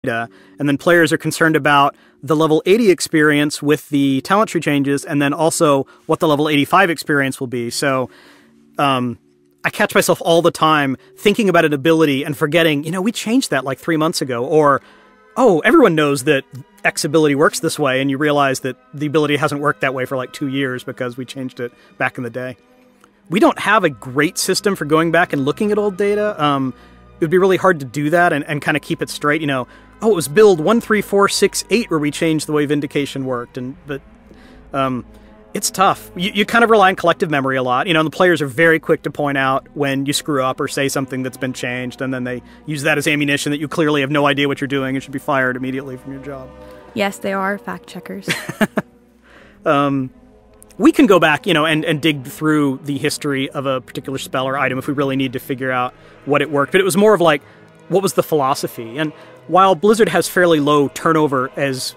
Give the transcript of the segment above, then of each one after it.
and then players are concerned about the level 80 experience with the talent tree changes, and then also what the level 85 experience will be. So I catch myself all the time thinking about an ability and forgetting, we changed that like 3 months ago, or, oh, everyone knows that X ability works this way, and you realize that the ability hasn't worked that way for like 2 years because we changed it back in the day. We don't have a great system for going back and looking at old data. It would be really hard to do that and kind of keep it straight. Oh, it was build 13468 where we changed the way Vindication worked. But it's tough. You kind of rely on collective memory a lot. And the players are very quick to point out when you screw up or say something that's been changed, and then they use that as ammunition that you clearly have no idea what you're doing and should be fired immediately from your job. Yes, they are fact checkers. We can go back, and dig through the history of a particular spell or item if we really need to figure out what it worked. But it was more of like, what was the philosophy? And while Blizzard has fairly low turnover as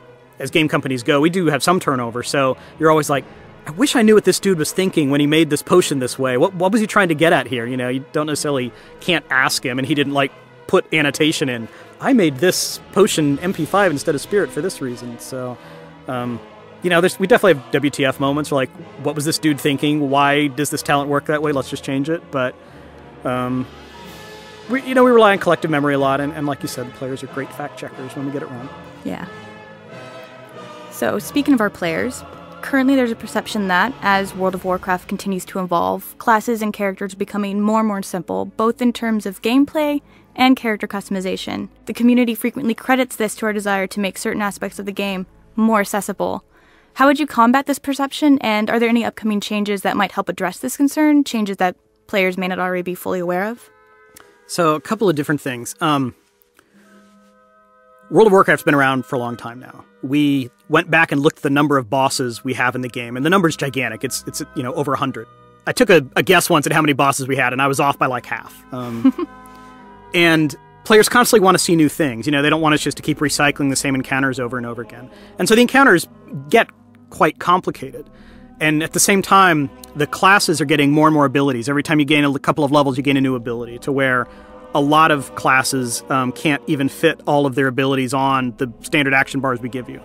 game companies go, we do have some turnover. So you're always like, I wish I knew what this dude was thinking when he made this potion this way. What was he trying to get at here? You don't necessarily can't ask him, and he didn't put annotation in. I made this potion MP5 instead of Spirit for this reason. So, we definitely have WTF moments where what was this dude thinking? Why does this talent work that way? Let's just change it. But we rely on collective memory a lot, and like you said, the players are great fact checkers when we get it wrong. Yeah. So speaking of our players, currently there's a perception that as World of Warcraft continues to evolve, classes and characters are becoming more and more simple, both in terms of gameplay and character customization. The community frequently credits this to our desire to make certain aspects of the game more accessible. How would you combat this perception, and are there any upcoming changes that might help address this concern, changes that players may not already be fully aware of? So, a couple of different things. World of Warcraft's been around for a long time now. We went back and looked at the number of bosses we have in the game, and the number's gigantic. It's over 100. I took a guess once at how many bosses we had, and I was off by like half. And players constantly want to see new things. They don't want us just to keep recycling the same encounters over and over again. And so the encounters get quite complicated. And at the same time, the classes are getting more and more abilities. Every time you gain a couple of levels, you gain a new ability, to where a lot of classes can't even fit all of their abilities on the standard action bars we give you.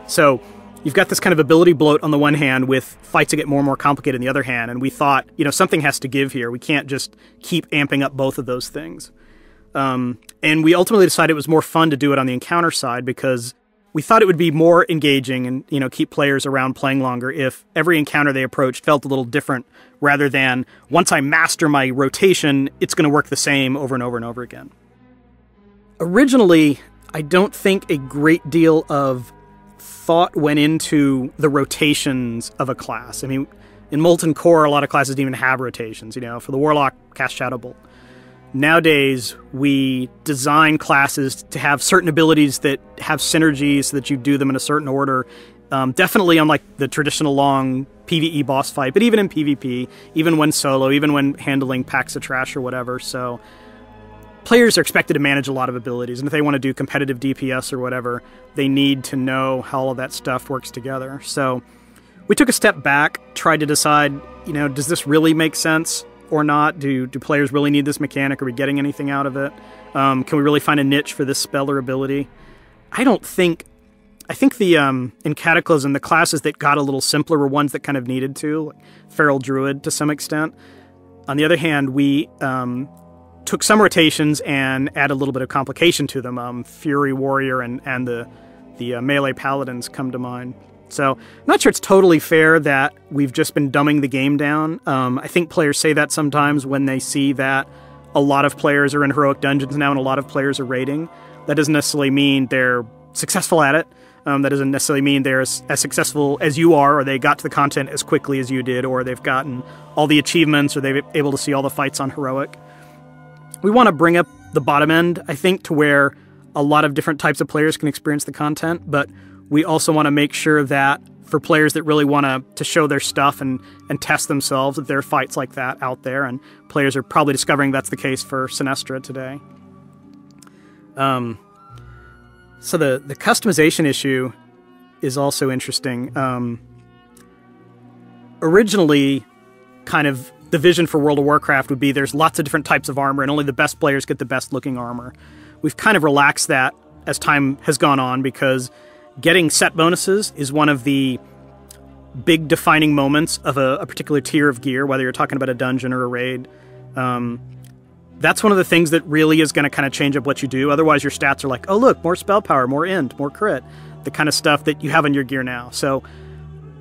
So you've got this kind of ability bloat on the one hand, with fights that get more and more complicated on the other hand, and we thought, something has to give here. We can't just keep amping up both of those things. And we ultimately decided it was more fun to do it on the encounter side, because we thought it would be more engaging and keep players around playing longer if every encounter they approached felt a little different, rather than once I master my rotation, it's going to work the same over and over and over again. Originally, I don't think a great deal of thought went into the rotations of a class. I mean, in Molten Core, a lot of classes didn't even have rotations. For the Warlock, cast Shadow Bolt. Nowadays, we design classes to have certain abilities that have synergies so that you do them in a certain order. Definitely on the traditional long PvE boss fight, but even in PvP, even when solo, even when handling packs of trash or whatever. So players are expected to manage a lot of abilities, and if they want to do competitive DPS or whatever, they need to know how all of that stuff works together. So we took a step back, tried to decide, does this really make sense or not? Do players really need this mechanic? Are we getting anything out of it? Can we really find a niche for this spell or ability? I think the in Cataclysm, the classes that got a little simpler were ones that kind of needed to, like Feral Druid to some extent. On the other hand, we took some rotations and added a little bit of complication to them. Fury Warrior and the Melee Paladins come to mind. So I'm not sure it's totally fair that we've just been dumbing the game down. I think players say that sometimes when they see that a lot of players are in Heroic Dungeons now and a lot of players are raiding. That doesn't necessarily mean they're successful at it. That doesn't necessarily mean they're as successful as you are, or they got to the content as quickly as you did, or they've gotten all the achievements, or they're able to see all the fights on Heroic. We want to bring up the bottom end, I think, to where a lot of different types of players can experience the content, but we also want to make sure that for players that really want to show their stuff and test themselves, that there are fights like that out there, and players are probably discovering that's the case for Sinestra today. So the customization issue is also interesting. Originally, kind of the vision for World of Warcraft would be there's lots of different types of armor, and only the best players get the best looking armor. We've kind of relaxed that as time has gone on, because getting set bonuses is one of the big defining moments of a particular tier of gear, whether you're talking about a dungeon or a raid. That's one of the things that really is going to kind of change up what you do. Otherwise, your stats are like, oh, look, more spell power, more int, more crit, the kind of stuff that you have in your gear now. So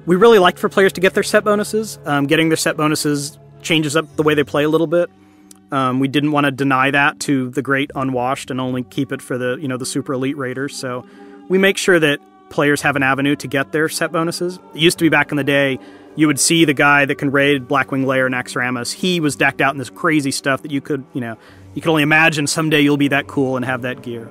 we really like for players to get their set bonuses. Getting their set bonuses changes up the way they play a little bit. We didn't want to deny that to the great unwashed and only keep it for the, the super elite raiders. So we make sure that players have an avenue to get their set bonuses. It used to be back in the day, you would see the guy that can raid Blackwing Lair and Naxxramas. He was decked out in this crazy stuff that you could only imagine someday you'll be that cool and have that gear.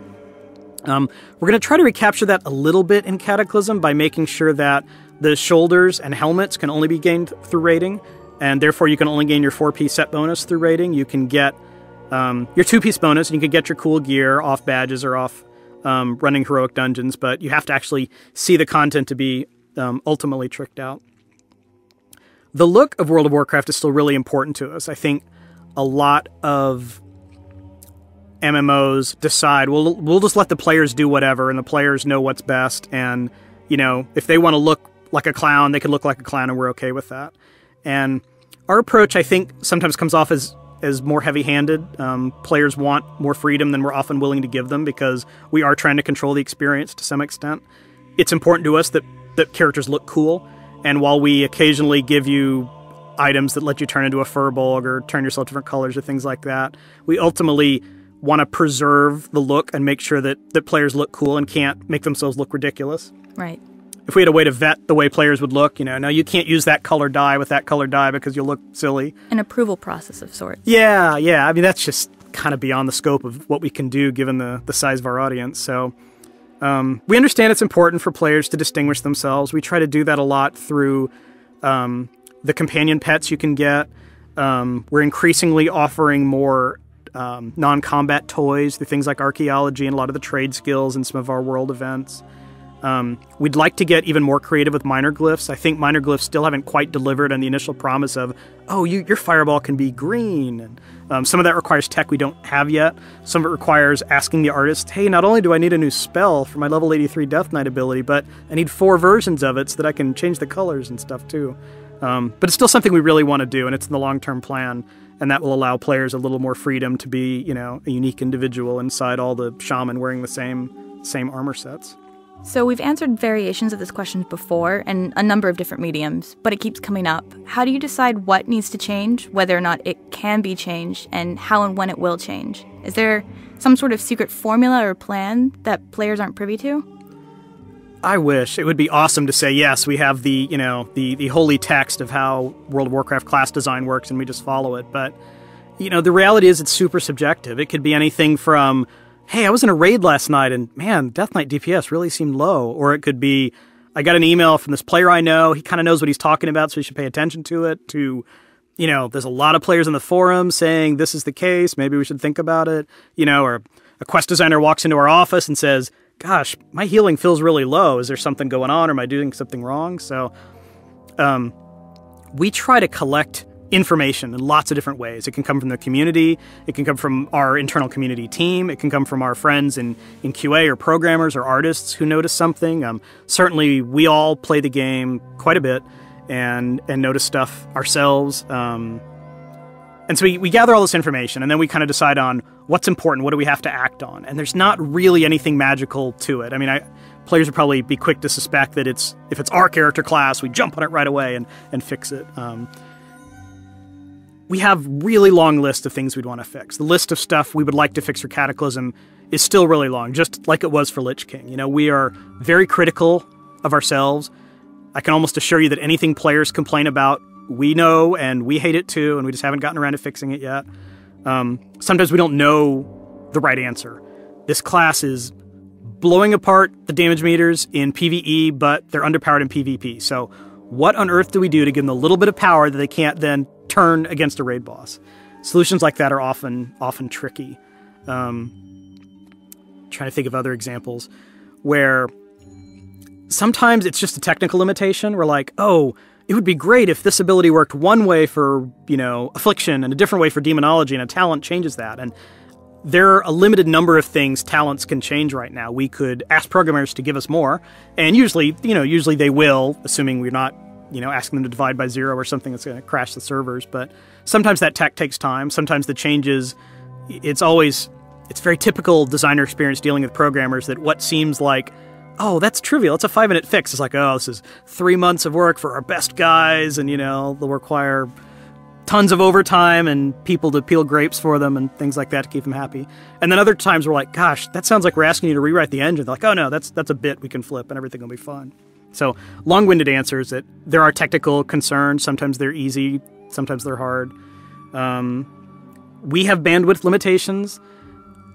We're going to try to recapture that a little bit in Cataclysm by making sure that the shoulders and helmets can only be gained through raiding, and therefore you can only gain your 4-piece set bonus through raiding. You can get your 2-piece bonus, and you can get your cool gear off badges or off running heroic dungeons, but you have to actually see the content to be ultimately tricked out. The look of World of Warcraft is still really important to us. I think a lot of MMOs decide, well, we'll just let the players do whatever, and the players know what's best, and, if they want to look like a clown, they can look like a clown, and we're okay with that. And our approach, I think, sometimes comes off as more heavy-handed. Players want more freedom than we're often willing to give them because we are trying to control the experience to some extent. It's important to us that characters look cool, and while we occasionally give you items that let you turn into a furbolg or turn yourself different colors or things like that, we ultimately want to preserve the look and make sure that players look cool and can't make themselves look ridiculous. Right. If we had a way to vet the way players would look, no, you can't use that color dye with that color dye because you'll look silly. An approval process of sorts. Yeah. I mean, that's just kind of beyond the scope of what we can do given the size of our audience. So we understand it's important for players to distinguish themselves. We try to do that a lot through the companion pets you can get. We're increasingly offering more non-combat toys, the things like archaeology and a lot of the trade skills and some of our world events. We'd like to get even more creative with minor glyphs. I think minor glyphs still haven't quite delivered on the initial promise of, oh, your fireball can be green. And some of that requires tech we don't have yet. Some of it requires asking the artist, hey, not only do I need a new spell for my level 83 Death Knight ability, but I need 4 versions of it so that I can change the colors and stuff too. But it's still something we really want to do, and it's in the long-term plan, and that will allow players a little more freedom to be, a unique individual inside all the shaman wearing the same armor sets. So we've answered variations of this question before in a number of different mediums, but it keeps coming up. How do you decide what needs to change, whether or not it can be changed, and how and when it will change? Is there some sort of secret formula or plan that players aren't privy to? I wish. It would be awesome to say, yes, we have the holy text of how World of Warcraft class design works and we just follow it. But, the reality is it's super subjective. It could be anything from, hey, I was in a raid last night and, man, Death Knight DPS really seemed low. Or it could be, I got an email from this player I know. He kind of knows what he's talking about, so we should pay attention to it. To, there's a lot of players in the forum saying this is the case. Maybe we should think about it. Or a quest designer walks into our office and says, gosh, my healing feels really low. Is there something going on? Or am I doing something wrong? So we try to collect information in lots of different ways. It can come from the community. It can come from our internal community team. It can come from our friends in QA or programmers or artists who notice something. Certainly, we all play the game quite a bit and notice stuff ourselves. And so we gather all this information, and then we kind of decide on what's important, what do we have to act on. And there's not really anything magical to it. I mean, players would probably be quick to suspect that if it's our character class, we jump on it right away and fix it. We have really long list of things we'd want to fix. The list of stuff we would like to fix for Cataclysm is still really long, just like it was for Lich King. We are very critical of ourselves. I can almost assure you that anything players complain about, we know, and we hate it too, and we just haven't gotten around to fixing it yet. Sometimes we don't know the right answer. This class is blowing apart the damage meters in PvE, but they're underpowered in PvP. So what on earth do we do to give them a little bit of power that they can't then turn against a raid boss? Solutions like that are often tricky. Trying to think of other examples where sometimes it's just a technical limitation. We're like, oh, it would be great if this ability worked one way for, Affliction and a different way for Demonology, and a talent changes that. And there are a limited number of things talents can change right now. We could ask programmers to give us more, and usually they will, assuming we're not, asking them to divide by 0 or something that's going to crash the servers. But sometimes that tech takes time. Sometimes the changes, it's very typical designer experience dealing with programmers that what seems like, oh, that's trivial, it's a 5-minute fix. It's like, oh, this is 3 months of work for our best guys, and, they'll require tons of overtime and people to peel grapes for them and things like that to keep them happy. And then other times we're like, gosh, that sounds like we're asking you to rewrite the engine. They're like, oh no, that's a bit we can flip and everything will be fine. So long-winded answer is that there are technical concerns. Sometimes they're easy, sometimes they're hard. We have bandwidth limitations.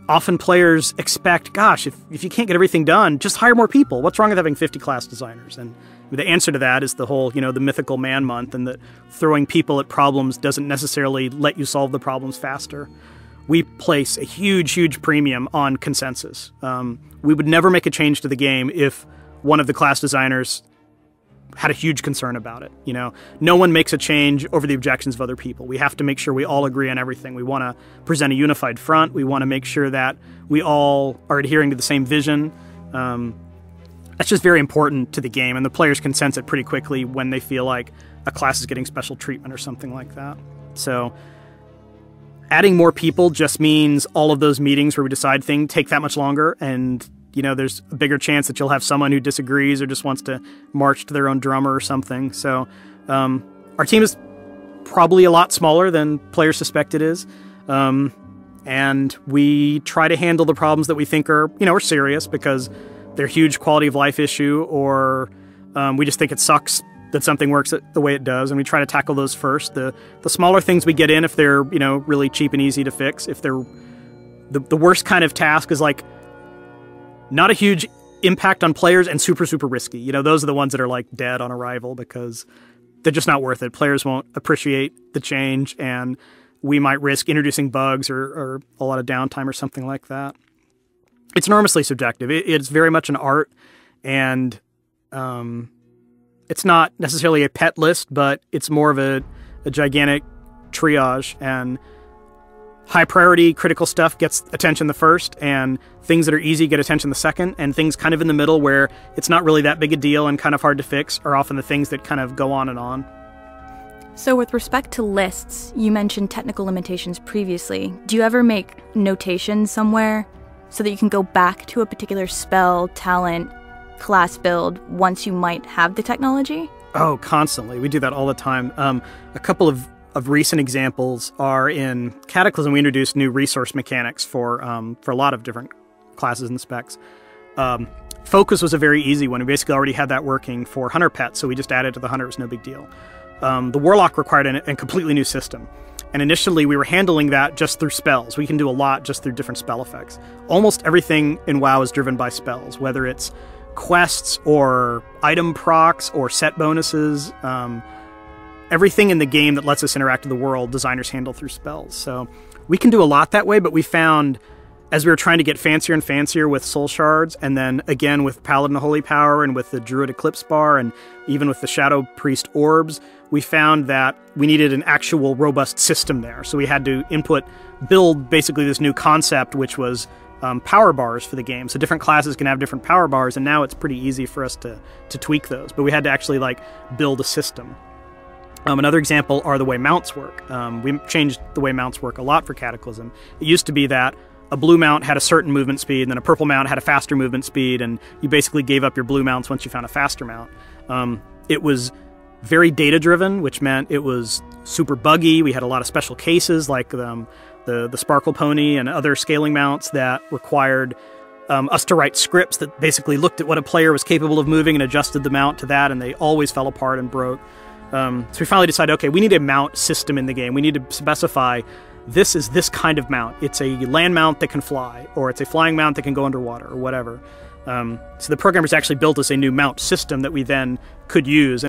Often players expect, gosh, if you can't get everything done, just hire more people. What's wrong with having 50 class designers? And the answer to that is the whole, the mythical man month, and that throwing people at problems doesn't necessarily let you solve the problems faster. We place a huge, huge premium on consensus. We would never make a change to the game if one of the class designers had a huge concern about it. No one makes a change over the objections of other people. We have to make sure we all agree on everything. We want to present a unified front. We want to make sure that we all are adhering to the same vision. That's just very important to the game, and the players can sense it pretty quickly when they feel like a class is getting special treatment or something like that. So adding more people just means all of those meetings where we decide things take that much longer, and there's a bigger chance that you'll have someone who disagrees or just wants to march to their own drummer or something. So our team is probably a lot smaller than players suspect it is. And we try to handle the problems that we think are serious because they're a huge quality of life issue, or we just think it sucks that something works the way it does, and we try to tackle those first. The smaller things we get in if they're really cheap and easy to fix. If they're the worst kind of task is like not a huge impact on players and super, super risky. Those are the ones that are like dead on arrival because they're just not worth it. Players won't appreciate the change, and we might risk introducing bugs or a lot of downtime or something like that. It's enormously subjective. It's very much an art, and it's not necessarily a pet list, but it's more of a gigantic triage, and high priority critical stuff gets attention the first, and things that are easy get attention the second, and things kind of in the middle where it's not really that big a deal and kind of hard to fix are often the things that kind of go on and on. So with respect to lists, you mentioned technical limitations previously. Do you ever make notations somewhere so that you can go back to a particular spell, talent, class build once you might have the technology? Oh, constantly. We do that all the time. A couple of recent examples are in Cataclysm. We introduced new resource mechanics for a lot of different classes and specs. Focus was a very easy one. We basically already had that working for Hunter Pet, so we just added to the Hunter. It was no big deal. The Warlock required a completely new system. And initially, we were handling that just through spells. We can do a lot just through different spell effects. Almost everything in WoW is driven by spells, whether it's quests or item procs or set bonuses. Everything in the game that lets us interact with the world, designers handle through spells. So we can do a lot that way, but we found as we were trying to get fancier and fancier with soul shards, and then again with Paladin Holy Power and with the Druid Eclipse Bar and even with the Shadow Priest Orbs, we found that we needed an actual robust system there. So we had to build basically this new concept, which was power bars for the game. So different classes can have different power bars, and now it's pretty easy for us to tweak those. But we had to actually build a system. Another example are the way mounts work. We changed the way mounts work a lot for Cataclysm. It used to be that a blue mount had a certain movement speed, and then a purple mount had a faster movement speed, and you basically gave up your blue mounts once you found a faster mount. It was very data-driven, which meant it was super buggy. We had a lot of special cases like the Sparkle Pony and other scaling mounts that required us to write scripts that basically looked at what a player was capable of moving and adjusted the mount to that, and they always fell apart and broke. So we finally decided, okay, we need a mount system in the game. We need to specify this is this kind of mount. It's a land mount that can fly, or it's a flying mount that can go underwater, or whatever. So the programmers actually built us a new mount system that we then could use.